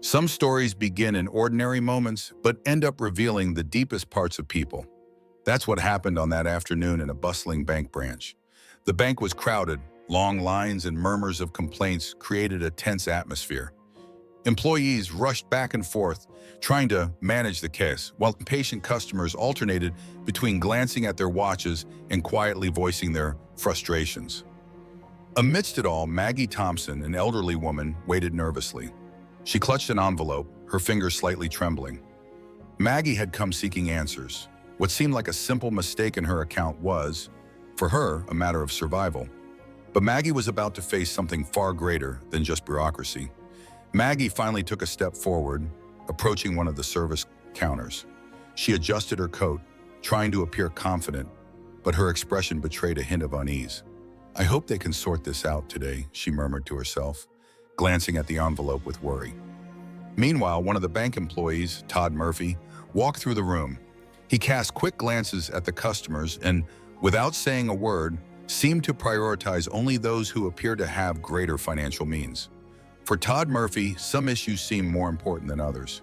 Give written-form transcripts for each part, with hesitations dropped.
Some stories begin in ordinary moments, but end up revealing the deepest parts of people. That's what happened on that afternoon in a bustling bank branch. The bank was crowded. Long lines and murmurs of complaints created a tense atmosphere. Employees rushed back and forth, trying to manage the case, while impatient customers alternated between glancing at their watches and quietly voicing their frustrations. Amidst it all, Maggie Thompson, an elderly woman, waited nervously. She clutched an envelope, her fingers slightly trembling. Maggie had come seeking answers. What seemed like a simple mistake in her account was, for her, a matter of survival. But Maggie was about to face something far greater than just bureaucracy. Maggie finally took a step forward, approaching one of the service counters. She adjusted her coat, trying to appear confident, but her expression betrayed a hint of unease. "I hope they can sort this out today," she murmured to herself, glancing at the envelope with worry. Meanwhile, one of the bank employees, Todd Murphy, walked through the room. He cast quick glances at the customers and, without saying a word, seemed to prioritize only those who appeared to have greater financial means. For Todd Murphy, some issues seemed more important than others.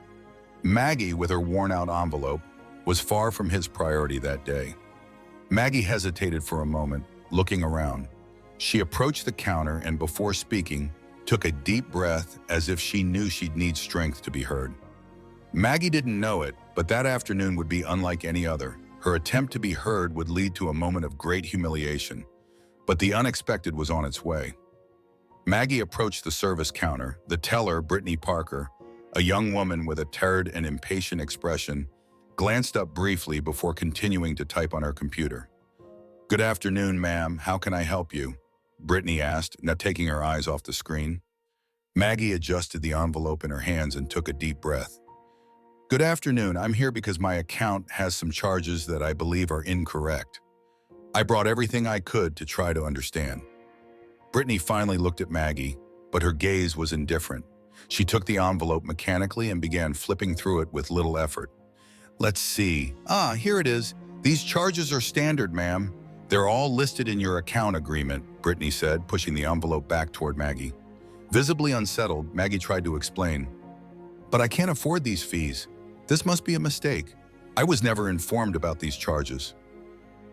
Maggie, with her worn-out envelope, was far from his priority that day. Maggie hesitated for a moment, looking around. She approached the counter and, before speaking, took a deep breath as if she knew she'd need strength to be heard. Maggie didn't know it, but that afternoon would be unlike any other. Her attempt to be heard would lead to a moment of great humiliation, but the unexpected was on its way. Maggie approached the service counter. The teller, Brittany Parker, a young woman with a tired and impatient expression, glanced up briefly before continuing to type on her computer. "Good afternoon, ma'am. How can I help you?" Brittany asked, not taking her eyes off the screen. Maggie adjusted the envelope in her hands and took a deep breath. "Good afternoon. I'm here because my account has some charges that I believe are incorrect. I brought everything I could to try to understand." Brittany finally looked at Maggie, but her gaze was indifferent. She took the envelope mechanically and began flipping through it with little effort. "Let's see. Here it is. These charges are standard, ma'am. They're all listed in your account agreement," Brittany said, pushing the envelope back toward Maggie. Visibly unsettled, Maggie tried to explain. "But I can't afford these fees. This must be a mistake. I was never informed about these charges."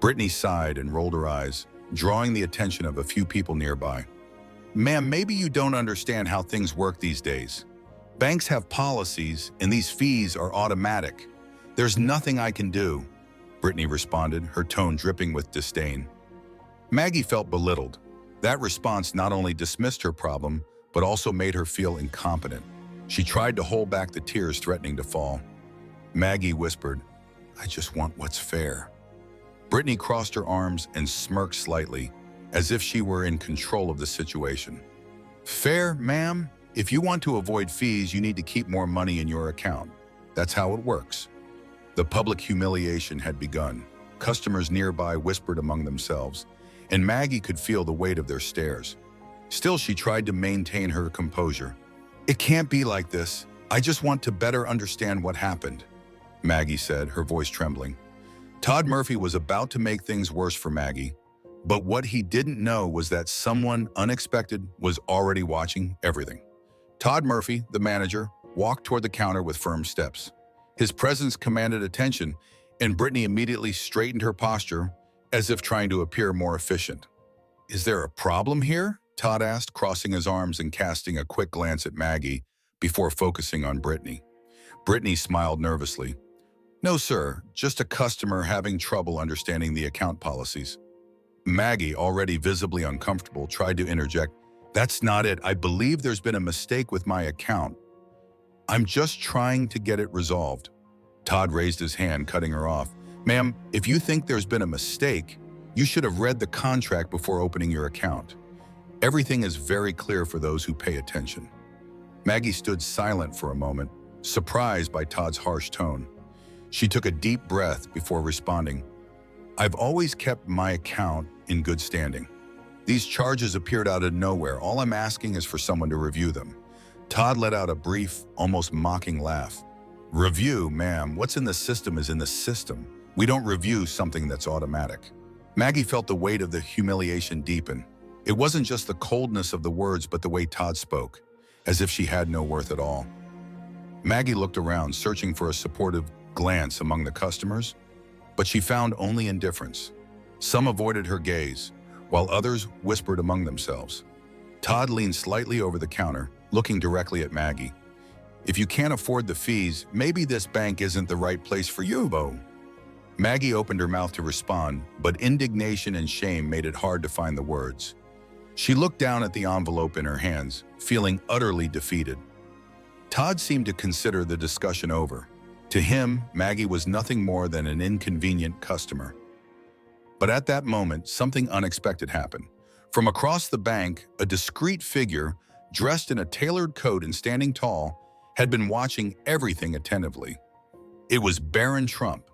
Brittany sighed and rolled her eyes, drawing the attention of a few people nearby. "Ma'am, maybe you don't understand how things work these days. Banks have policies, and these fees are automatic. There's nothing I can do," Brittany responded, her tone dripping with disdain. Maggie felt belittled. That response not only dismissed her problem, but also made her feel incompetent. She tried to hold back the tears threatening to fall. Maggie whispered, "I just want what's fair." Brittany crossed her arms and smirked slightly, as if she were in control of the situation. "Fair, ma'am? If you want to avoid fees, you need to keep more money in your account. That's how it works." The public humiliation had begun. Customers nearby whispered among themselves, and Maggie could feel the weight of their stares. Still, she tried to maintain her composure. "It can't be like this. I just want to better understand what happened," Maggie said, her voice trembling. Todd Murphy was about to make things worse for Maggie, but what he didn't know was that someone unexpected was already watching everything. Todd Murphy, the manager, walked toward the counter with firm steps. His presence commanded attention, and Brittany immediately straightened her posture as if trying to appear more efficient. "Is there a problem here?" Todd asked, crossing his arms and casting a quick glance at Maggie before focusing on Brittany. Brittany smiled nervously. "No, sir, just a customer having trouble understanding the account policies." Maggie, already visibly uncomfortable, tried to interject. "That's not it. I believe there's been a mistake with my account. I'm just trying to get it resolved." Todd raised his hand, cutting her off. "Ma'am, if you think there's been a mistake, you should have read the contract before opening your account. Everything is very clear for those who pay attention." Maggie stood silent for a moment, surprised by Todd's harsh tone. She took a deep breath before responding. "I've always kept my account in good standing. These charges appeared out of nowhere. All I'm asking is for someone to review them." Todd let out a brief, almost mocking laugh. "Review, ma'am. What's in the system is in the system. We don't review something that's automatic." Maggie felt the weight of the humiliation deepen. It wasn't just the coldness of the words, but the way Todd spoke, as if she had no worth at all. Maggie looked around, searching for a supportive glance among the customers, but she found only indifference. Some avoided her gaze, while others whispered among themselves. Todd leaned slightly over the counter, looking directly at Maggie. "If you can't afford the fees, maybe this bank isn't the right place for you, though." Maggie opened her mouth to respond, but indignation and shame made it hard to find the words. She looked down at the envelope in her hands, feeling utterly defeated. Todd seemed to consider the discussion over. To him, Maggie was nothing more than an inconvenient customer. But at that moment, something unexpected happened. From across the bank, a discreet figure, dressed in a tailored coat and standing tall, had been watching everything attentively. It was Barron Trump.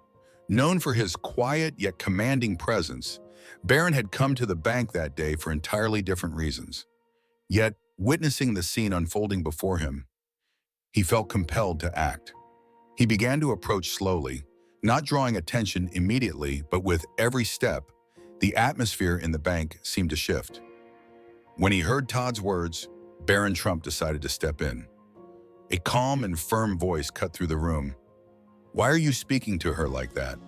Known for his quiet yet commanding presence, Barron had come to the bank that day for entirely different reasons. Yet, witnessing the scene unfolding before him, he felt compelled to act. He began to approach slowly, not drawing attention immediately, but with every step, the atmosphere in the bank seemed to shift. When he heard Todd's words, Barron Trump decided to step in. A calm and firm voice cut through the room. "Why are you speaking to her like that?"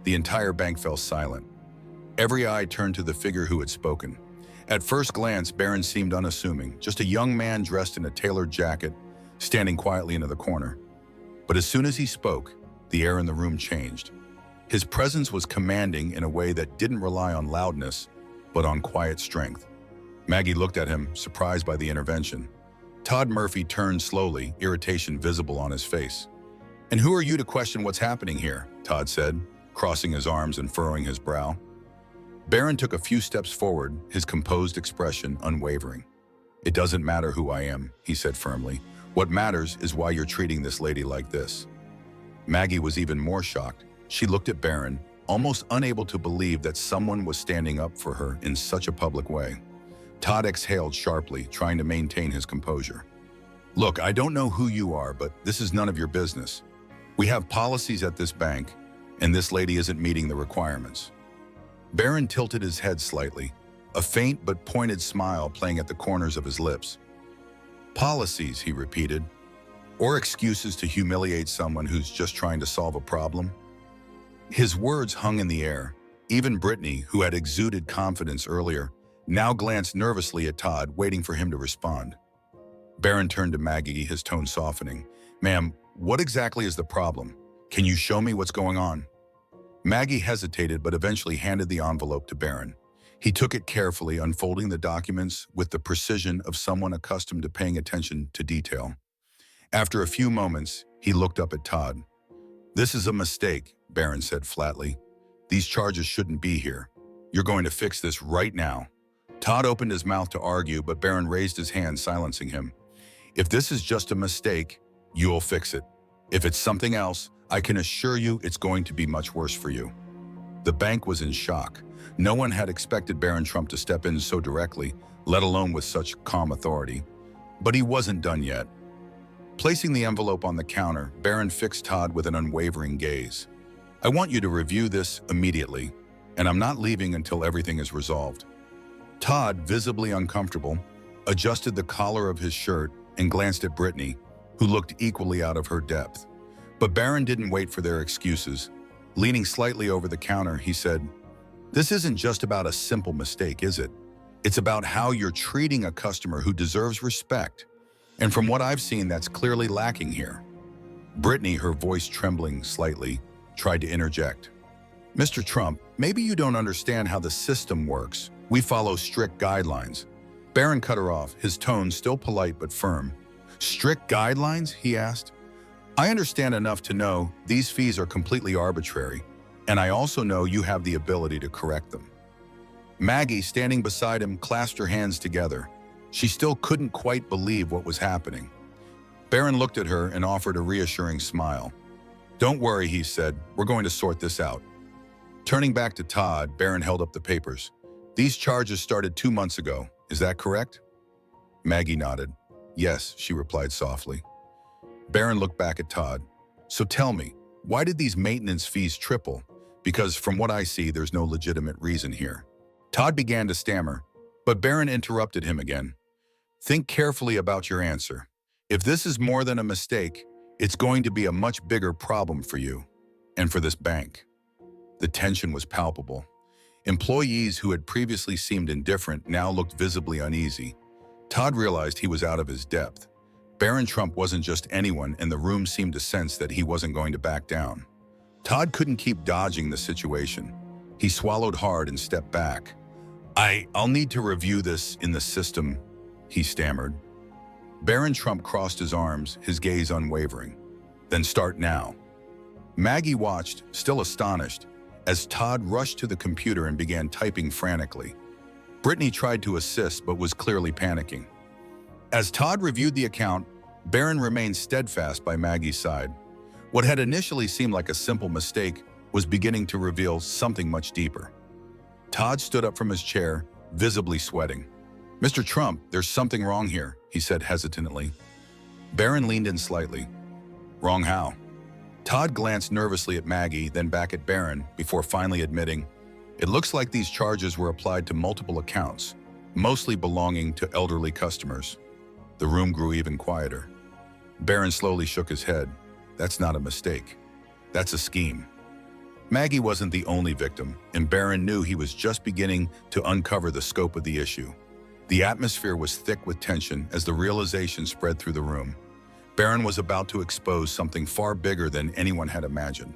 The entire bank fell silent. Every eye turned to the figure who had spoken. At first glance, Barron seemed unassuming, just a young man dressed in a tailored jacket, standing quietly into the corner. But as soon as he spoke, the air in the room changed. His presence was commanding in a way that didn't rely on loudness, but on quiet strength. Maggie looked at him, surprised by the intervention. Todd Murphy turned slowly, irritation visible on his face. "And who are you to question what's happening here?" Todd said, crossing his arms and furrowing his brow. Barron took a few steps forward, his composed expression unwavering. "It doesn't matter who I am," he said firmly. "What matters is why you're treating this lady like this." Maggie was even more shocked. She looked at Barron, almost unable to believe that someone was standing up for her in such a public way. Todd exhaled sharply, trying to maintain his composure. "Look, I don't know who you are, but this is none of your business. We have policies at this bank, and this lady isn't meeting the requirements." Barron tilted his head slightly, a faint but pointed smile playing at the corners of his lips. "Policies," he repeated, "or excuses to humiliate someone who's just trying to solve a problem?" His words hung in the air. Even Brittany, who had exuded confidence earlier, now glanced nervously at Todd, waiting for him to respond. Barron turned to Maggie, his tone softening. "Ma'am, what exactly is the problem? Can you show me what's going on?" Maggie hesitated but eventually handed the envelope to Barron. He took it carefully, unfolding the documents with the precision of someone accustomed to paying attention to detail. After a few moments, he looked up at Todd. "This is a mistake," Barron said flatly. "These charges shouldn't be here. You're going to fix this right now." Todd opened his mouth to argue, but Barron raised his hand, silencing him. "If this is just a mistake, you'll fix it. If it's something else, I can assure you it's going to be much worse for you." The bank was in shock. No one had expected Barron Trump to step in so directly, let alone with such calm authority. But he wasn't done yet. Placing the envelope on the counter, Barron fixed Todd with an unwavering gaze. "I want you to review this immediately, and I'm not leaving until everything is resolved." Todd, visibly uncomfortable, adjusted the collar of his shirt and glanced at Brittany, who looked equally out of her depth. But Barron didn't wait for their excuses. Leaning slightly over the counter, he said, "This isn't just about a simple mistake, is it? It's about how you're treating a customer who deserves respect. And from what I've seen, that's clearly lacking here." Brittany, her voice trembling slightly, tried to interject. "Mr. Trump, maybe you don't understand how the system works. We follow strict guidelines." Barron cut her off, his tone still polite but firm. "Strict guidelines?" he asked. "I understand enough to know these fees are completely arbitrary, and I also know you have the ability to correct them." Maggie, standing beside him, clasped her hands together. She still couldn't quite believe what was happening. Barron looked at her and offered a reassuring smile. "Don't worry," he said. "We're going to sort this out." Turning back to Todd, Barron held up the papers. "These charges started 2 months ago. Is that correct?" Maggie nodded. "Yes," she replied softly. Barron looked back at Todd. "So tell me, why did these maintenance fees triple? Because from what I see, there's no legitimate reason here." Todd began to stammer, but Barron interrupted him again. "Think carefully about your answer. If this is more than a mistake, It's going to be a much bigger problem for you and for this bank." The tension was palpable. Employees who had previously seemed indifferent now looked visibly uneasy. Todd realized he was out of his depth. Barron Trump wasn't just anyone, and the room seemed to sense that he wasn't going to back down. Todd couldn't keep dodging the situation. He swallowed hard and stepped back. I'll need to review this in the system," he stammered. Barron Trump crossed his arms, his gaze unwavering. "Then start now." Maggie watched, still astonished, as Todd rushed to the computer and began typing frantically. Brittany tried to assist but was clearly panicking. As Todd reviewed the account, Barron remained steadfast by Maggie's side. What had initially seemed like a simple mistake was beginning to reveal something much deeper. Todd stood up from his chair, visibly sweating. "Mr. Trump, there's something wrong here," he said hesitantly. Barron leaned in slightly. "Wrong how?" Todd glanced nervously at Maggie, then back at Barron, before finally admitting, "It looks like these charges were applied to multiple accounts, mostly belonging to elderly customers." The room grew even quieter. Barron slowly shook his head. "That's not a mistake. That's a scheme." Maggie wasn't the only victim, and Barron knew he was just beginning to uncover the scope of the issue. The atmosphere was thick with tension as the realization spread through the room. Barron was about to expose something far bigger than anyone had imagined.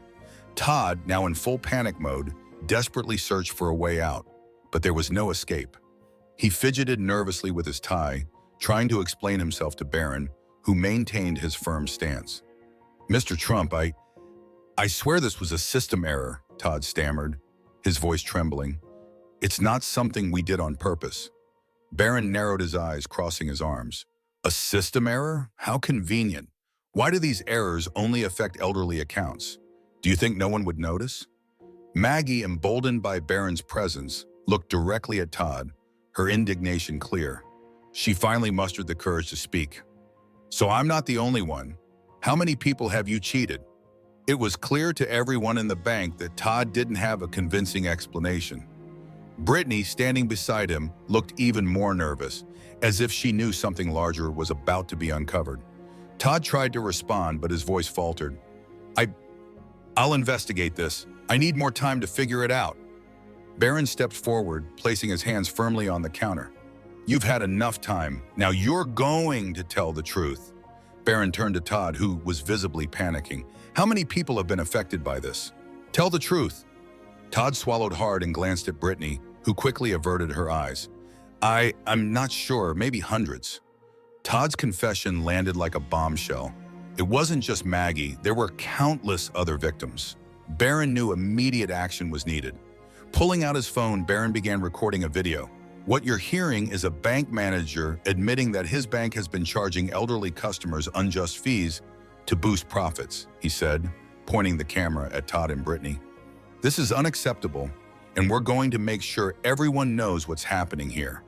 Todd, now in full panic mode, desperately searched for a way out, but there was no escape. He fidgeted nervously with his tie, trying to explain himself to Barron, who maintained his firm stance. "Mr. Trump, I swear this was a system error," Todd stammered, his voice trembling. "It's not something we did on purpose." Barron narrowed his eyes, crossing his arms. "A system error? How convenient. Why do these errors only affect elderly accounts? Do you think no one would notice?" Maggie, emboldened by Barron's presence, looked directly at Todd, her indignation clear. She finally mustered the courage to speak. "So I'm not the only one. How many people have you cheated?" It was clear to everyone in the bank that Todd didn't have a convincing explanation. Brittany, standing beside him, looked even more nervous, as if she knew something larger was about to be uncovered. Todd tried to respond, but his voice faltered. I'll investigate this. I need more time to figure it out." Barron stepped forward, placing his hands firmly on the counter. "You've had enough time. Now you're going to tell the truth." Barron turned to Todd, who was visibly panicking. "How many people have been affected by this? Tell the truth." Todd swallowed hard and glanced at Brittany, who quickly averted her eyes. I'm not sure, maybe hundreds." Todd's confession landed like a bombshell. It wasn't just Maggie, there were countless other victims. Barron knew immediate action was needed. Pulling out his phone, Barron began recording a video. "What you're hearing is a bank manager admitting that his bank has been charging elderly customers unjust fees to boost profits," he said, pointing the camera at Todd and Brittany. "This is unacceptable, and we're going to make sure everyone knows what's happening here."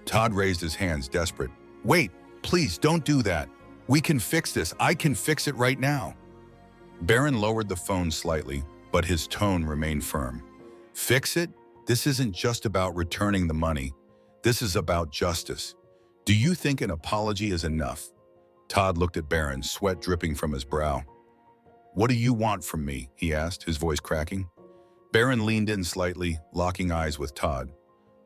Todd raised his hands, desperate. "Wait, please don't do that. We can fix this. I can fix it right now." Barron lowered the phone slightly, but his tone remained firm. "Fix it? This isn't just about returning the money. This is about justice. Do you think an apology is enough?" Todd looked at Barron, sweat dripping from his brow. "What do you want from me?" he asked, his voice cracking. Barron leaned in slightly, locking eyes with Todd.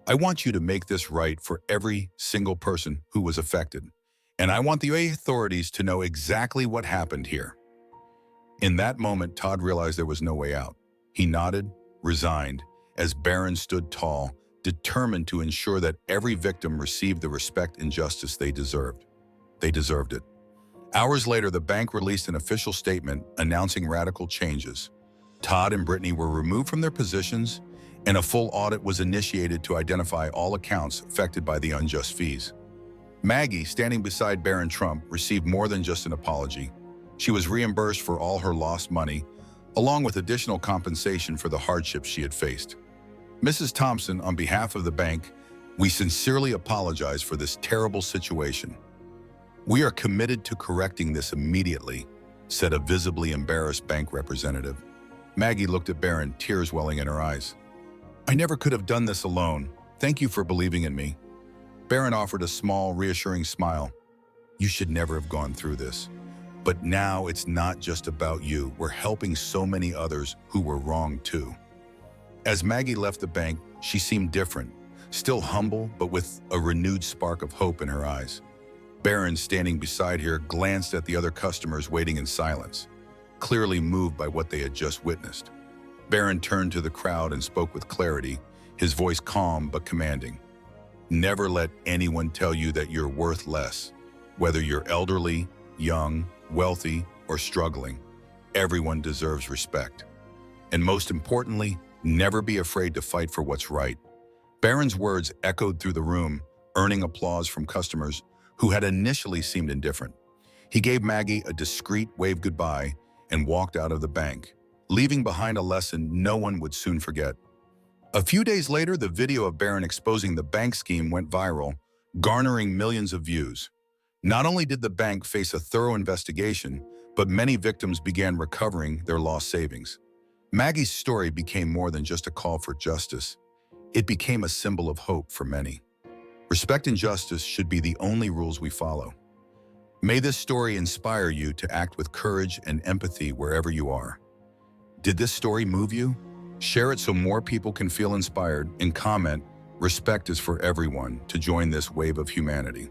"I want you to make this right for every single person who was affected. And I want the authorities to know exactly what happened here." In that moment, Todd realized there was no way out. He nodded, resigned, as Barron stood tall, determined to ensure that every victim received the respect and justice they deserved. They deserved it. Hours later, the bank released an official statement announcing radical changes. Todd and Brittany were removed from their positions, and a full audit was initiated to identify all accounts affected by the unjust fees. Maggie, standing beside Barron Trump, received more than just an apology. She was reimbursed for all her lost money, along with additional compensation for the hardships she had faced. "Mrs. Thompson, on behalf of the bank, we sincerely apologize for this terrible situation. We are committed to correcting this immediately," said a visibly embarrassed bank representative. Maggie looked at Barron, tears welling in her eyes. "I never could have done this alone. Thank you for believing in me." Barron offered a small, reassuring smile. "You should never have gone through this. But now it's not just about you. We're helping so many others who were wronged too. As Maggie left the bank, she seemed different, still humble, but with a renewed spark of hope in her eyes. Barron, standing beside her, glanced at the other customers waiting in silence, clearly moved by what they had just witnessed. Barron turned to the crowd and spoke with clarity, his voice calm but commanding. Never let anyone tell you that you're worth less. Whether you're elderly, young, wealthy, or struggling, everyone deserves respect. And most importantly, never be afraid to fight for what's right. Barron's words echoed through the room, earning applause from customers who had initially seemed indifferent. He gave Maggie a discreet wave goodbye and walked out of the bank, leaving behind a lesson no one would soon forget. A few days later, the video of Barron exposing the bank scheme went viral, garnering millions of views. Not only did the bank face a thorough investigation, but many victims began recovering their lost savings. Maggie's story became more than just a call for justice. It became a symbol of hope for many. Respect and justice should be the only rules we follow. May this story inspire you to act with courage and empathy wherever you are. Did this story move you? Share it so more people can feel inspired, and comment, "Respect is for everyone," to join this wave of humanity.